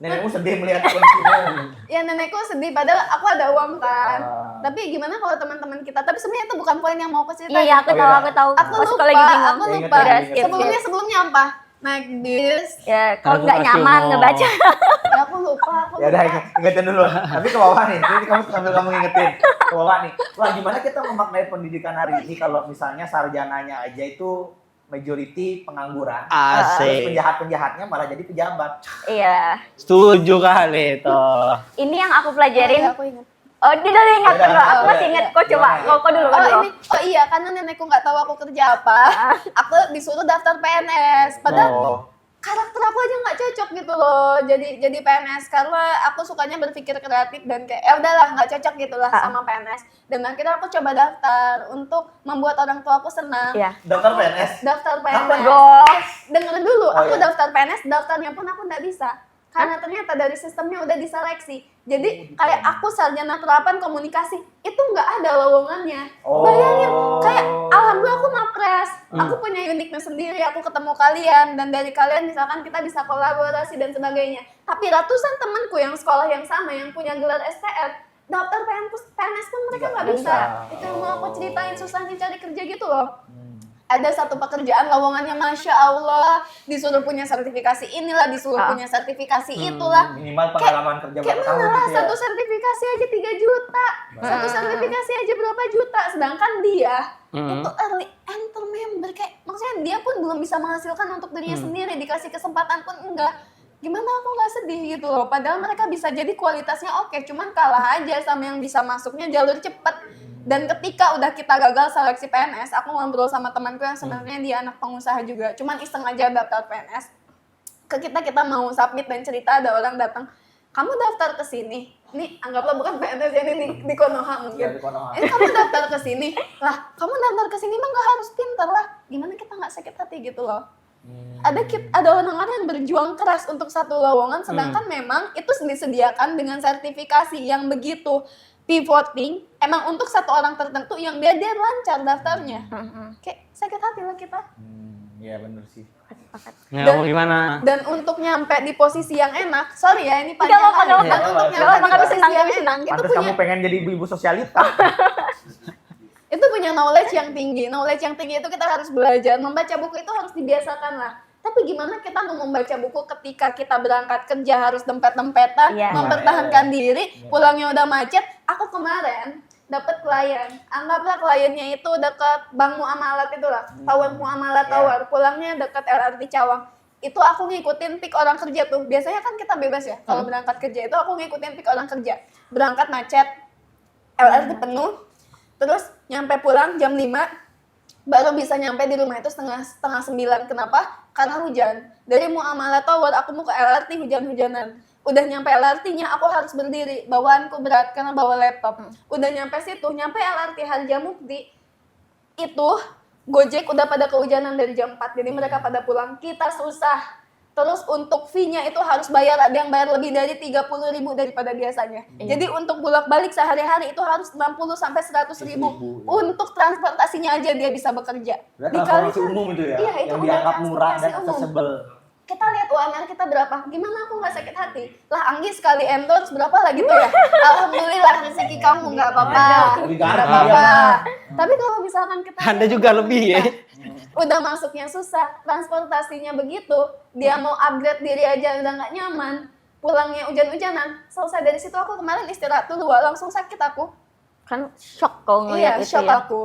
Nenekmu sedih melihat kondisinya. Ya nenekku sedih, padahal aku ada uang kan. Tapi gimana kalau teman-teman kita? Tapi sebenarnya itu bukan poin yang mau aku ceritain. Iya, aku Oh, tahu, iya. aku tahu. Aku Pas lupa, lagi bingung. aku Ya, lupa. ingat. Sebelumnya apa? Naik bis. Ya, Kalau kalau nggak aku nyaman mau- ngebaca. Ya aku lupa. Ya udah ingetin dulu. Tapi ke bawah nih. Jadi kamu sambil kamu ingetin ke bawah nih. Wah, gimana kita memaknai pendidikan hari ini kalau misalnya sarjananya aja itu majority pengangguran. Terus Asik. penjahat-penjahatnya malah jadi pejabat. Iya. Setuju kali itu. Ini yang aku pelajarin. Aku ingat. Oh, dia udah ingat. Udah, Enggak, aku udah. masih ingat. Kok coba, Gimana? kok dulu. Oh iya, karena nenekku nggak tahu aku kerja apa. Aku disuruh daftar PNS. Padahal Oh. karakter aku aja nggak cocok gitu loh jadi PNS karena aku sukanya berpikir kreatif dan kayak ya udahlah nggak cocok gitulah sama PNS dan akhirnya aku coba daftar untuk membuat orang tua aku senang. Iya. Daftar PNS. Daftar Apa? PNS. Gosh. Dengerin dulu, Oh, aku iya. daftar PNS, daftarnya pun aku nggak bisa karena ternyata dari sistemnya udah diseleksi. Jadi kayak aku sarjana terapan komunikasi itu nggak ada lowongannya. Oh. Bayangin, kayak alhamdulillah aku mapres, aku punya uniqueness sendiri, aku ketemu kalian dan dari kalian misalkan kita bisa kolaborasi dan sebagainya. Tapi ratusan temanku yang sekolah yang sama yang punya gelar STR daftar PNS pun mereka nggak Nggak bisa. bisa. Itu yang mau aku ceritain susahnya cari kerja gitu loh. Ada satu pekerjaan lowongannya Masya Allah, disuruh punya sertifikasi inilah, disuruh punya sertifikasi itulah. Minimal pengalaman kerja Kayak berapa tahun mana lah, gitu ya. satu sertifikasi aja 3 juta, satu sertifikasi aja berapa juta, sedangkan dia itu early enter member, kayak maksudnya dia pun belum bisa menghasilkan untuk dirinya sendiri, dikasih kesempatan pun enggak. Gimana aku nggak sedih gitu loh, padahal mereka bisa jadi kualitasnya oke, cuman kalah aja sama yang bisa masuknya jalur cepet. Dan ketika udah kita gagal seleksi PNS, aku ngobrol sama temanku yang sebenarnya dia anak pengusaha juga, cuman iseng aja daftar PNS. Kita mau submit dan cerita, ada orang datang, kamu daftar ke sini. Nih, anggaplah bukan PNS ini di Konoha mungkin. Iya, di Konoha. Ini kamu daftar ke sini. Lah, kamu daftar ke sini mah nggak harus pintar lah. Gimana kita nggak sakit hati gitu loh. Ada orang-orang yang berjuang keras untuk satu lowongan, sedangkan memang itu disediakan dengan sertifikasi yang begitu pivoting, emang untuk satu orang tertentu yang biar dia lancar daftarnya. Kayak sakit hati lah kita. Iya bener sih. Ya, Dan- mau gimana? Dan untuk nyampe di posisi yang enak, sorry ya ini Nggak panjang apa-apa, kali. nggak Dan apa-apa. untuk Nggak nyampe apa-apa, di kami posisi senang, yang kami enak, senang. itu Pantes punya kamu pengen jadi ibu-ibu sosialita. itu punya knowledge yang tinggi. Knowledge yang tinggi itu kita harus belajar. Membaca buku itu harus dibiasakan lah. Tapi gimana kita mau membaca buku ketika kita berangkat kerja harus dempet-dempetan, Iya. mempertahankan diri, pulangnya udah macet. Aku kemarin dapat klien, anggaplah kliennya itu dekat Bank Muamalat itulah, Tower Muamalat Tower, pulangnya dekat LRT Cawang. Itu aku ngikutin pik orang kerja tuh. Biasanya kan kita bebas ya, kalau berangkat kerja itu aku ngikutin pik orang kerja. Berangkat macet, LRT penuh, terus nyampe pulang jam 5, baru bisa nyampe di rumah itu setengah 9. Kenapa? Karena hujan. Dari Muamalat Tower aku mau ke LRT hujan-hujanan. Udah nyampe LRT-nya aku harus berdiri, bawaanku berat karena bawa laptop. Udah nyampe situ, nyampe LRT Harjamukti, itu Gojek udah pada kehujanan dari jam 4, jadi mereka pada pulang. Kita susah. Terus untuk fee-nya itu harus bayar, ada yang bayar lebih dari 30.000 daripada biasanya. Jadi untuk bolak-balik sehari-hari itu harus 60 sampai 100.000. Untuk transportasinya aja dia bisa bekerja. Berarti Dikali transportasi umum itu ya, Iya, itu yang udah dianggap murah dan transportasi umum. accessible. Kita lihat UMR kita berapa, gimana aku nggak sakit hati? Lah Anggi sekali endorse berapa lagi tuh ya? Alhamdulillah rezeki kamu nggak apa-apa, Lebih nggak garam apa-apa. dia. Tapi kalau misalkan kita Anda juga lebih ya. udah masuknya susah, transportasinya begitu, dia mau upgrade diri aja udah nggak nyaman, pulangnya hujan-hujanan, selesai dari situ aku kemarin istirahat dulu, langsung sakit aku. Kan shock kalau Iya, ngeliat itu shock ya. aku.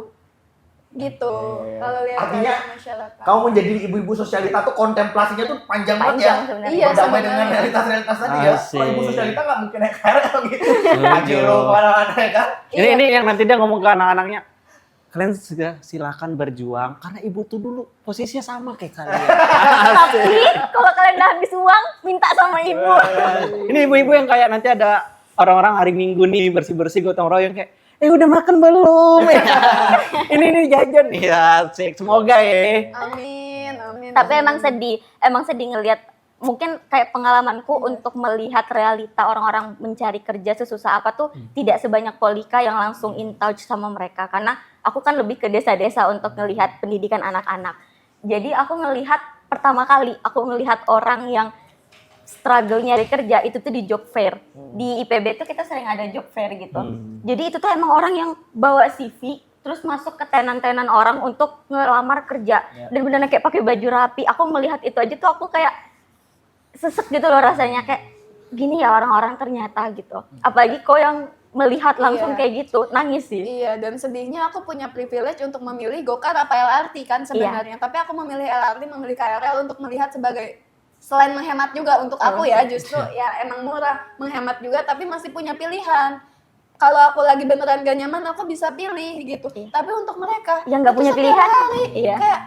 Gitu. Oke. Kalau lihat Artinya, dari masyarakat. Kamu menjadi ibu-ibu sosialita tuh kontemplasinya tuh panjang banget ya. Panjang sebenarnya. Iya, Berdamai sebenarnya. dengan realitas-realitas tadi ya. Asik. Kalau ibu sosialita nggak mungkin naik KRL gitu. Setuju. Lagi lo kemana-mana ya kan. Ini yang nanti dia ngomong ke anak-anaknya. Kalian silakan berjuang karena ibu tuh dulu posisinya sama kayak kalian. Tapi kalau kalian udah habis uang, minta sama ibu. Ini ibu-ibu yang kayak nanti ada orang-orang hari Minggu nih bersih-bersih gotong royong kayak udah makan belum? ini jajan. Iya, asik. Semoga ya. Amin, amin. Tapi emang sedih ngelihat mungkin kayak pengalamanku untuk melihat realita orang-orang mencari kerja sesusah apa tuh tidak sebanyak Polika yang langsung in touch sama mereka, karena aku kan lebih ke desa-desa untuk ngelihat pendidikan anak-anak. Jadi aku pertama kali aku ngelihat orang yang struggle nyari kerja itu tuh di job fair. Di IPB tuh kita sering ada job fair gitu. Jadi itu tuh emang orang yang bawa CV terus masuk ke tenan-tenan orang untuk ngelamar kerja. Dan benar-benar kayak pakai baju rapi. Aku melihat itu aja tuh aku kayak sesek gitu loh rasanya, kayak gini ya orang-orang ternyata gitu. Apalagi kok yang melihat langsung Iya. kayak gitu, nangis sih. Iya, dan sedihnya aku punya privilege untuk memilih Gokar apa LRT kan sebenarnya. Tapi aku memilih LRT, memilih KRL untuk melihat sebagai selain menghemat juga untuk aku ya, justru ya emang murah, menghemat juga tapi masih punya pilihan. Kalau aku lagi beneran gak nyaman, aku bisa pilih gitu. Iya. Tapi untuk mereka Yang nggak itu punya setiap pilihan, hari, iya. kayak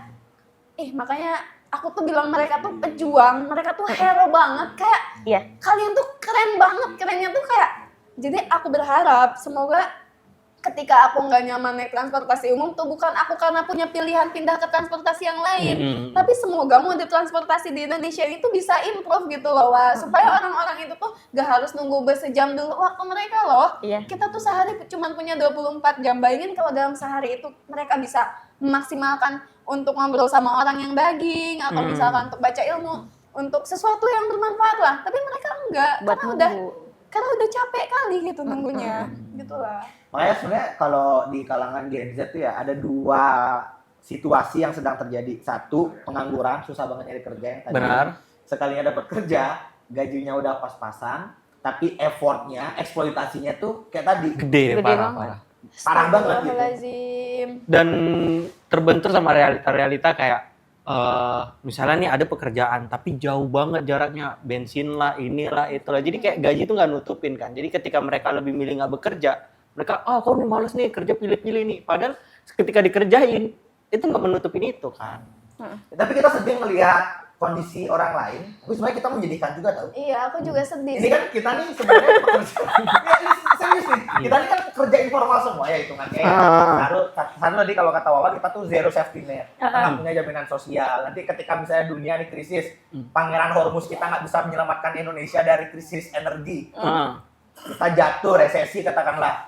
makanya aku tuh bilang mereka tuh pejuang, mereka tuh hero banget, kayak Iya. kalian tuh keren banget, kerennya tuh kayak, jadi aku berharap semoga ketika aku nggak nyaman naik transportasi umum tuh bukan aku karena punya pilihan pindah ke transportasi yang lain, tapi semoga mode transportasi di Indonesia itu bisa improve gitu loh, Wak. Supaya orang-orang itu tuh gak harus nunggu bersejam dulu waktu mereka loh. Iya. Kita tuh sehari cuma punya 24 jam, bayangin kalau dalam sehari itu mereka bisa memaksimalkan untuk ngobrol sama orang yang daging atau misalkan untuk baca ilmu, untuk sesuatu yang bermanfaat lah. Tapi mereka enggak, Buat karena udah capek kali gitu nunggunya, gitulah. Makanya sebenarnya kalau di kalangan Gen Z tuh ya ada dua situasi yang sedang terjadi. Satu, pengangguran, susah banget nyari kerja yang tadi. Benar. Sekalinya dapat kerja, gajinya udah pas-pasan, tapi effortnya, eksploitasinya tuh kayak tadi Gede, Gede parah, banget. parah. parah banget gitu. Astagfirullahaladzim. Dan terbentur sama realita-realita kayak misalnya nih ada pekerjaan tapi jauh banget jaraknya, bensin lah, inilah, itulah. Jadi kayak gaji itu nggak nutupin kan. Jadi ketika mereka lebih milih nggak bekerja, mereka kok nih males nih kerja pilih-pilih nih. Padahal ketika dikerjain itu nggak menutupin itu kan. Tapi kita sedih melihat kondisi orang lain, tapi sebenarnya kita menyedihkan juga tau. Iya, aku juga sedih. Ini kan kita nih sebenarnya pekerja, ya, ini serius nih. Kita ini kan pekerja informal semua ya hitungannya. Satu tadi kalau kata Wawan kita tuh zero safety net, kita nggak punya jaminan sosial. Nanti ketika misalnya dunia nih krisis, Pangeran Hormuz kita nggak bisa menyelamatkan Indonesia dari krisis energi, kita jatuh resesi katakanlah.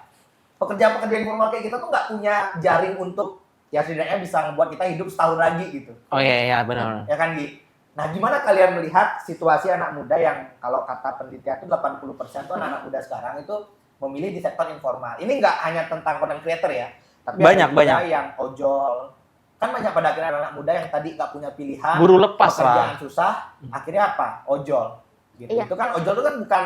Pekerja-pekerja informal kayak kita tuh nggak punya jaring untuk ya setidaknya bisa membuat kita hidup setahun lagi gitu. Oh iya benar. Ya kan Gi? Nah, gimana kalian melihat situasi anak muda yang kalau kata penelitian itu 80% tuh anak-anak muda sekarang itu memilih di sektor informal. Ini nggak hanya tentang content creator ya, tapi Banyak. yang ojol. Kan banyak pada akhirnya anak muda yang tadi nggak punya pilihan, Buru lepas pekerjaan lah. susah, akhirnya apa? Ojol. Gitu. Iya. Itu kan ojol itu kan bukan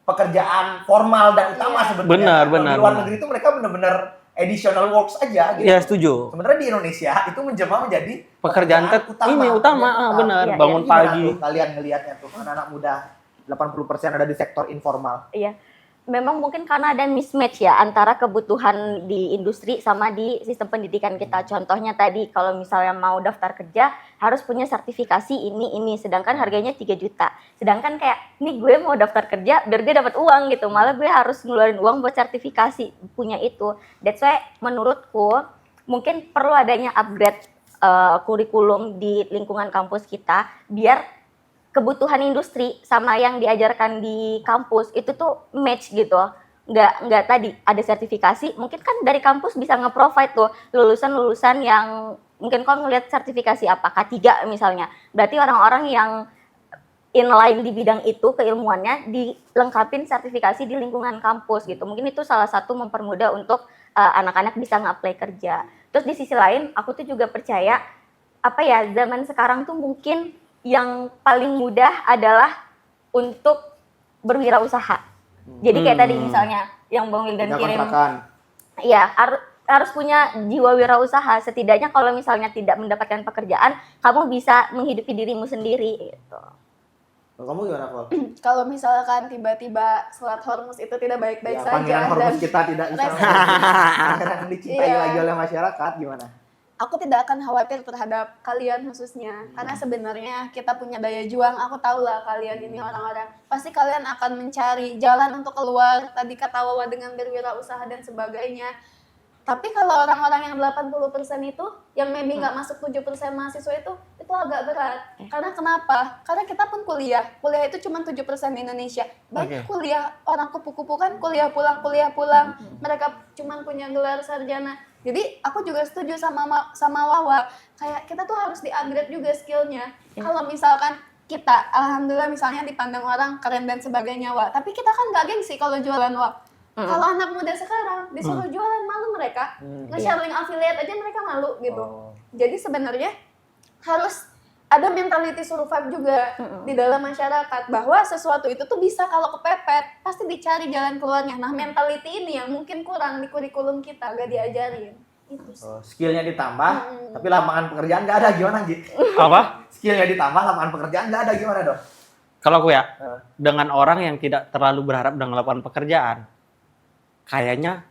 pekerjaan formal dan utama sebetulnya. Benar. Di luar negeri itu mereka benar-benar additional works aja gitu. Iya setuju. Sebenarnya di Indonesia itu menjelma menjadi Pekerjaan utama, benar. Iya, Bangun Gimana pagi. tuh kalian ngelihatnya tuh anak-anak muda 80% ada di sektor informal. Iya. Memang mungkin karena ada mismatch ya antara kebutuhan di industri sama di sistem pendidikan kita. Contohnya tadi kalau misalnya mau daftar kerja harus punya sertifikasi ini, sedangkan harganya 3 juta. Sedangkan kayak nih gue mau daftar kerja biar gue dapat uang gitu, malah gue harus ngeluarin uang buat sertifikasi punya itu. That's why menurutku mungkin perlu adanya upgrade kurikulum di lingkungan kampus kita biar kebutuhan industri sama yang diajarkan di kampus itu tuh match gitu. Nggak tadi ada sertifikasi, mungkin kan dari kampus bisa nge-provide tuh lulusan-lulusan yang mungkin kalau ngelihat sertifikasi apa K3 misalnya. Berarti orang-orang yang inline di bidang itu keilmuannya dilengkapin sertifikasi di lingkungan kampus gitu. Mungkin itu salah satu mempermudah untuk anak-anak bisa nge-apply kerja. Terus di sisi lain aku tuh juga percaya apa ya, zaman sekarang tuh mungkin yang paling mudah adalah untuk berwirausaha. Jadi kayak tadi misalnya yang Bang Wildan kirim, ya harus punya jiwa wirausaha. Setidaknya kalau misalnya tidak mendapatkan pekerjaan, kamu bisa menghidupi dirimu sendiri. Gitu. Kamu gimana, Kol? Kalau misalkan tiba-tiba Selat Hormuz itu tidak baik-baik saja Pangeran Hormuz dan kita tidak bisa pangeran yang dicintai Iya. lagi oleh masyarakat gimana? aku tidak akan khawatir terhadap kalian khususnya, karena sebenarnya kita punya daya juang. Aku tahu lah kalian ini orang-orang, pasti kalian akan mencari jalan untuk keluar, tadi kata Wawa dengan berwirausaha dan sebagainya. Tapi kalau orang-orang yang 80% itu, yang maybe nggak masuk 7% mahasiswa itu agak berat. Karena kenapa? Karena kita pun kuliah itu cuma 7% di Indonesia. Banyak kuliah, orang kupu-kupu kan kuliah pulang. Mereka cuma punya gelar sarjana. Jadi aku juga setuju sama Wawa, kayak kita tuh harus di-upgrade juga skillnya. Kalau misalkan kita, alhamdulillah misalnya dipandang orang keren dan sebagainya, Wa. Tapi kita kan nggak gengsi kalau jualan, Wa. Kalau anak muda sekarang disuruh jualan malu mereka, nge-share link affiliate aja mereka malu gitu. Jadi sebenarnya harus ada mentality survive juga di dalam masyarakat, bahwa sesuatu itu tuh bisa kalau kepepet pasti dicari jalan keluarnya. Nah, mentality ini yang mungkin kurang di kurikulum kita, gak diajarin. Itu sih. Skillnya ditambah, tapi lapangan pekerjaan nggak ada, gimana Ji? Apa? Skillnya ditambah, lapangan pekerjaan nggak ada, gimana dong? Kalau aku ya, dengan orang yang tidak terlalu berharap dengan lapangan pekerjaan, kayaknya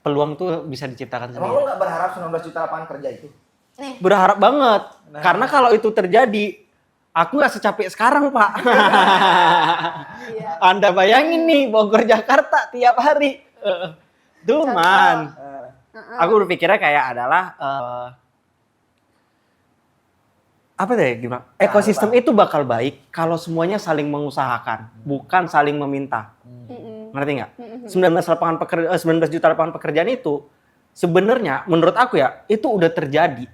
peluang tuh bisa diciptakan Emang sendiri. lu nggak berharap 19 juta lapangan kerja itu? Nih, Berharap banget. Nah. Karena kalau itu terjadi, aku nggak secapek sekarang, Pak. iya. Anda bayangin nih, Bogor Jakarta tiap hari. Cuman, aku berpikirnya kayak adalah apa deh gimana? Ekosistem itu bakal baik kalau semuanya saling mengusahakan, bukan saling meminta. Ngerti nggak? 19 juta lapangan pekerjaan itu sebenarnya menurut aku ya itu udah terjadi,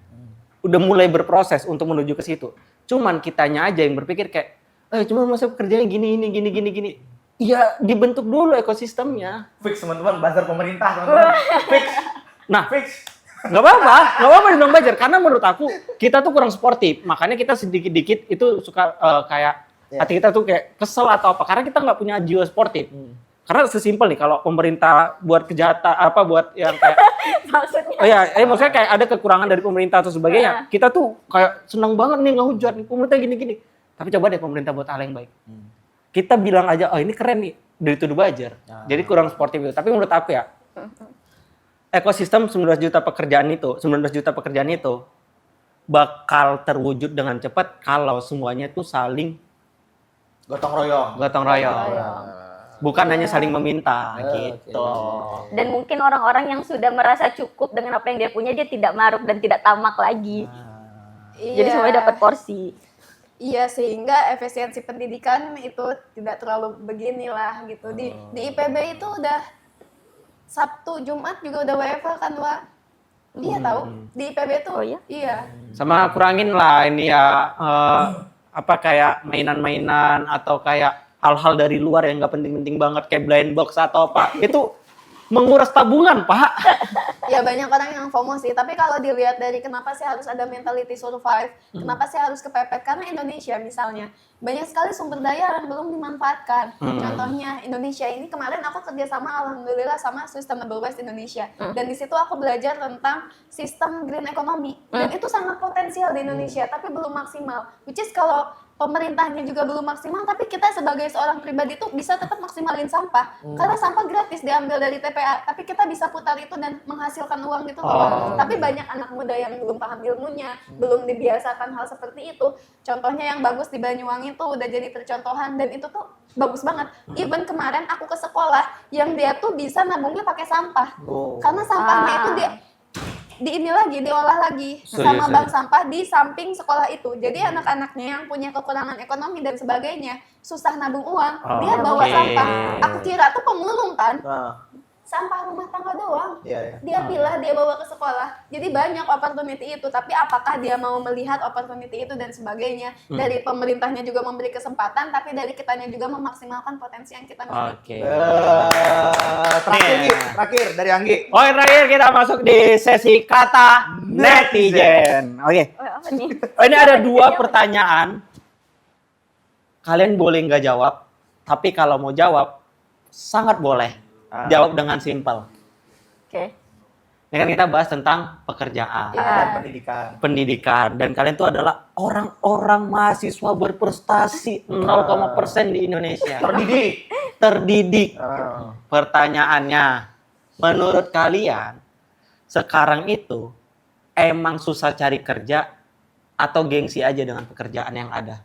udah mulai berproses untuk menuju ke situ. Cuman kitanya aja yang berpikir kayak, cuma masa pekerjaannya gini. Iya, dibentuk dulu ekosistemnya. Fix teman-teman, buzzer pemerintah teman-teman. Fix. Nah, Fix. nggak apa-apa dibilang belajar karena menurut aku kita tuh kurang sportif, makanya kita sedikit-dikit itu suka kayak hati kita tuh kayak kesel atau apa karena kita nggak punya jiwa sportif. Karena sesimpel nih kalau pemerintah buat kejahatan apa buat yang kayak Maksudnya maksudnya kayak ada kekurangan dari pemerintah atau sebagainya, kita tuh kayak senang banget nih ngehujat nih pemerintah gini-gini. Tapi coba deh pemerintah buat hal yang baik. Kita bilang aja, oh ini keren nih, dari tuduh buzzer. Jadi kurang sportif itu. Tapi menurut aku ya, ekosistem 19 juta pekerjaan itu bakal terwujud dengan cepat kalau semuanya tuh saling Gotong royong. gotong royong. royong. Bukan hanya saling meminta gitu. Dan mungkin orang-orang yang sudah merasa cukup dengan apa yang dia punya, dia tidak maruk dan tidak tamak lagi. Jadi semuanya dapat porsi. Iya, sehingga efisiensi pendidikan itu tidak terlalu beginilah gitu. Di IPB itu udah Sabtu, Jumat juga udah WFH kan, Wak? Iya tahu. Di IPB tuh. Oh iya? Iya. Sama kurangin lah ini ya apa kayak mainan-mainan atau kayak hal-hal dari luar yang nggak penting-penting banget kayak blind box atau apa. Itu menguras tabungan, Pak. Ya banyak orang yang FOMO sih, tapi kalau dilihat dari kenapa sih harus ada mentality survive, kenapa sih harus kepepet, karena Indonesia misalnya banyak sekali sumber daya yang belum dimanfaatkan. Contohnya Indonesia ini kemarin aku kerjasama alhamdulillah sama Sustainable West Indonesia, dan di situ aku belajar tentang sistem green economy, dan itu sangat potensial di Indonesia, tapi belum maksimal. Which is kalau pemerintahnya juga belum maksimal, tapi kita sebagai seorang pribadi tuh bisa tetap maksimalin sampah, karena sampah gratis diambil dari TPA, tapi kita bisa putar itu dan menghasilkan uang gitu loh. Tapi banyak anak muda yang belum paham ilmunya, belum dibiasakan hal seperti itu. Contohnya yang bagus di Banyuwangi tuh udah jadi percontohan, dan itu tuh bagus banget. Even kemarin aku ke sekolah yang dia tuh bisa nabungnya pakai sampah, karena sampahnya itu dia diolah lagi sama bank sampah di samping sekolah itu. Jadi anak-anaknya yang punya kekurangan ekonomi dan sebagainya, susah nabung uang, dia bawa sampah. Aku kira tuh pemulung kan, sampah rumah tangga doang. Dia pilah, dia bawa ke sekolah. Jadi banyak opportunity itu, tapi apakah dia mau melihat opportunity itu dan sebagainya. Dari pemerintahnya juga memberi kesempatan, tapi dari kitanya juga memaksimalkan potensi yang kita miliki. Terakhir dari Anggi. Oke, terakhir kita masuk di sesi kata netizen. Oke. Apa nih? Ini ada 2 pertanyaan. Kalian boleh nggak jawab, tapi kalau mau jawab, sangat boleh. Jawab dengan simpel. Oke. Ini kan kita bahas tentang pekerjaan, pendidikan, dan kalian tuh adalah orang-orang mahasiswa berprestasi 0,% di Indonesia. Terdidik. Pertanyaannya, menurut kalian sekarang itu emang susah cari kerja atau gengsi aja dengan pekerjaan yang ada?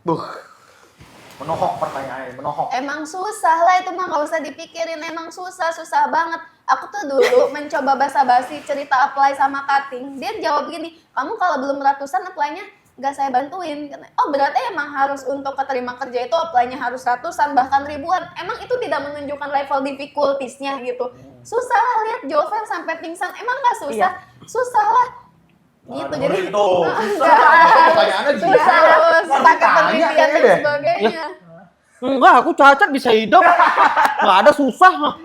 Menohok pertanyaannya, menohok. Emang susah lah, itu mah nggak usah dipikirin, emang susah banget. Aku tuh dulu mencoba basa-basi cerita apply sama cutting, dia jawab gini, kamu kalau belum ratusan apply-nya nggak saya bantuin. Oh berarti emang harus untuk keterima kerja itu apply-nya harus ratusan bahkan ribuan. Emang itu tidak menunjukkan level difficulties-nya gitu. Susah lah, lihat Jovel sampai pingsan, emang nggak susah? Susah lah. Gitu jadi itu pertanyaannya susah terus pakai penelitian dan sebagainya. Enggak, aku cacat bisa hidup. Nggak ada susah.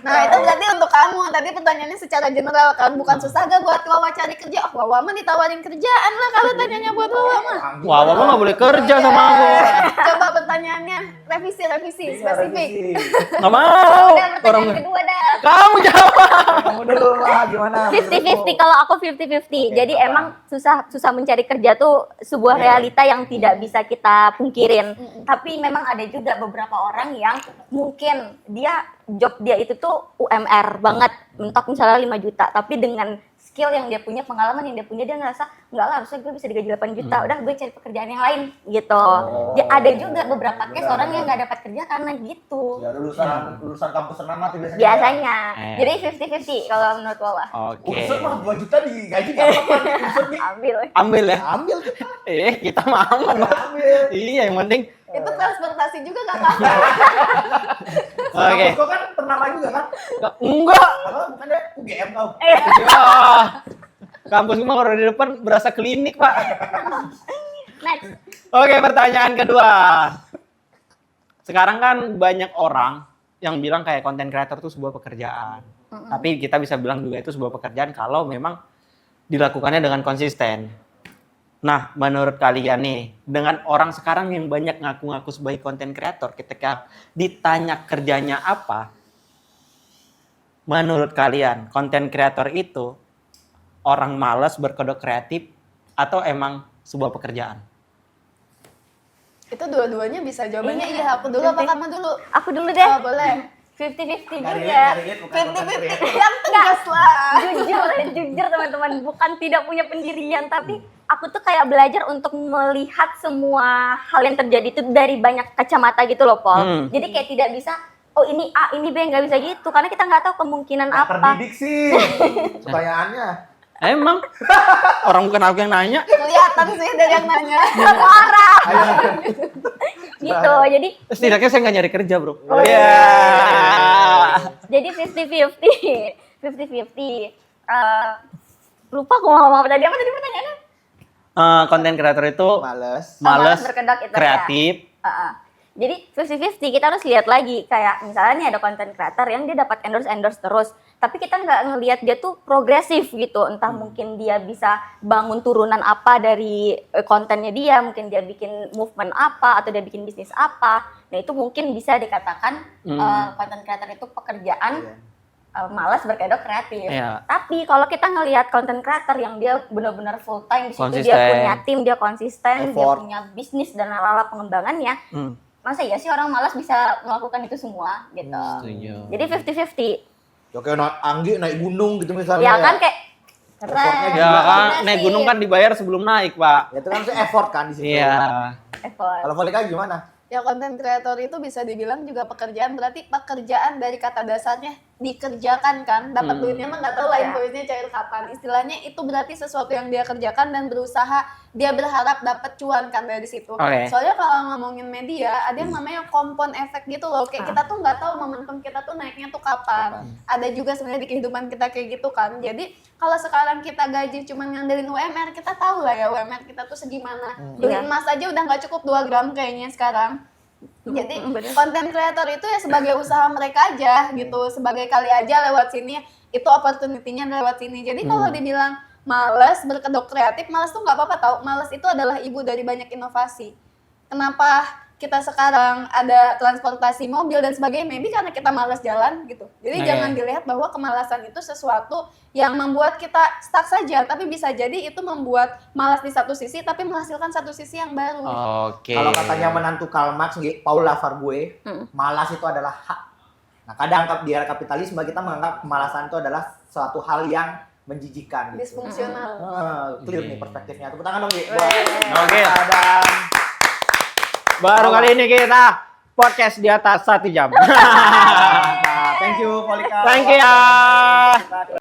Nah itu berarti untuk kamu. Tadi pertanyaannya secara general kan, bukan susah gak buat Wawa cari kerja? Oh, Wawa mah ditawarin kerjaan lah kalau tanyanya buat Wawa mah. Wawa mah nggak boleh kerja sama aku. Coba pertanyaannya revisi spesifik. Nggak mau. Udah, pertanyaan kedua dah. Kamu jawab. Kamu dulu lah, gimana? 50-50, kalau aku 50-50. Jadi emang susah mencari kerja tuh sebuah realita yang tidak bisa kita pungkirin. Tapi memang ada juga beberapa orang yang mungkin job dia itu tuh UMR banget, mentok misalnya 5 juta, tapi dengan skill yang dia punya, pengalaman yang dia punya, dia ngerasa enggak lah, harusnya gue bisa digaji 8 juta, udah gue cari pekerjaan yang lain gitu. Dia ada juga beberapa case orang yang nggak dapat kerja karena gitu. Ya lulusan kampus ternama tuh biasanya. Biasanya. Jadi 50-50 kalau menurut Wawa. Oke. Unsur mah 2 juta digaji nggak apa-apa unsur nih. Ambil. Ya. Ambil. Kita mah aman. Ambil. Iya, yang penting. Itu transportasi juga gak apa-apa. Oke. Kau kan ternama juga kan? Enggak. Apa bukannya UGM kau? Ya. Kampus cuma kalau di depan berasa klinik, Pak. Next. Oke, pertanyaan kedua. Sekarang kan banyak orang yang bilang kayak content creator itu sebuah pekerjaan. Tapi kita bisa bilang juga itu sebuah pekerjaan kalau memang dilakukannya dengan konsisten. Nah, menurut kalian nih, dengan orang sekarang yang banyak ngaku-ngaku sebagai content creator, ketika ditanya kerjanya apa, menurut kalian content creator itu orang malas berkode kreatif atau emang sebuah pekerjaan? Itu dua-duanya bisa jawabannya. Iya, aku dulu apa kamu dulu? Aku dulu deh. Oh, boleh. 50-50 Nyari juga. lihat bukan 50-50 yang tegas lah. Jujur teman-teman, bukan tidak punya pendirian, tapi aku tuh kayak belajar untuk melihat semua hal yang terjadi itu dari banyak kacamata gitu loh, Pol. Jadi kayak tidak bisa, oh ini A, ini B, nggak bisa gitu. Karena kita nggak tahu kemungkinan apa. Terdidik sih pertanyaannya. Emang orang bukan aku yang nanya. Kelihatan sih dari yang nanya. Parah. Ayo. Gitu, jadi Setidaknya saya nggak nyari kerja, bro. Oh, Iya. jadi 50-50. 50-50. Lupa aku mau ngomong apa tadi. Apa tadi pertanyaannya? Konten kreator itu Males. males, berkedok itu, kreatif. Jadi 50-50 kita harus lihat lagi, kayak misalnya nih ada konten creator yang dia dapat endorse terus, tapi kita nggak ngelihat dia tuh progresif gitu, entah mungkin dia bisa bangun turunan apa dari kontennya dia, mungkin dia bikin movement apa atau dia bikin bisnis apa. Nah itu mungkin bisa dikatakan konten creator itu pekerjaan malas berkedok kreatif. Iya. Tapi kalau kita ngelihat konten creator yang dia benar-benar full time di situ, Konsisten. dia punya tim, dia konsisten, dia Effort. punya bisnis dan ala-ala pengembangannya. Masa ya sih orang malas bisa melakukan itu semua gitu. Setuju. Jadi 50-50. Ya kayak Anggi naik gunung gitu misalnya. Ya kan kayak Effortnya keren. Ya kan, progresif, naik gunung kan dibayar sebelum naik, Pak. Ya itu kan effort kan di situ. Iya. effort. Kalau Volika gimana? Ya konten kreator itu bisa dibilang juga pekerjaan, berarti pekerjaan dari kata dasarnya dikerjakan kan, dapat duitnya mah nggak tahu lah invoice-nya cair kapan. Istilahnya itu berarti sesuatu yang dia kerjakan dan berusaha, dia berharap dapat cuan kan dari situ. Oke. Soalnya kalau ngomongin media, ada yang namanya kompon efek gitu loh, kayak kita tuh nggak tahu momentum kita tuh naiknya tuh kapan. Ada juga sebenarnya di kehidupan kita kayak gitu kan. Jadi kalau sekarang kita gaji cuma ngandelin UMR, kita tahu lah ya UMR kita tuh segimana. Beli Iya. emas aja udah nggak cukup 2 gram kayaknya sekarang. Jadi Bener. konten kreator itu ya sebagai usaha mereka aja gitu, sebagai kali aja lewat sini, itu opportunity-nya lewat sini. Jadi kalau dibilang males berkedok kreatif, males tuh nggak apa-apa tau. Males itu adalah ibu dari banyak inovasi. Kenapa kita sekarang ada transportasi mobil dan sebagainya? Maybe karena kita malas jalan gitu. Jadi Oke. jangan dilihat bahwa kemalasan itu sesuatu yang membuat kita stuck saja, tapi bisa jadi itu membuat malas di satu sisi, tapi menghasilkan satu sisi yang baru. Oke. Kalau katanya menantu Karl Marx, Paul Lafargue, malas itu adalah hak. Nah kadang di era kapitalisme kita menganggap kemalasan itu adalah suatu hal yang menjijikan. Gitu. Disfungsional. Clear nih perspektifnya. Tepuk tangan dong, Gi. Oke. Dan Baru kali ini kita podcast di atas 1 jam. Thank you, Volika. Thank you ya.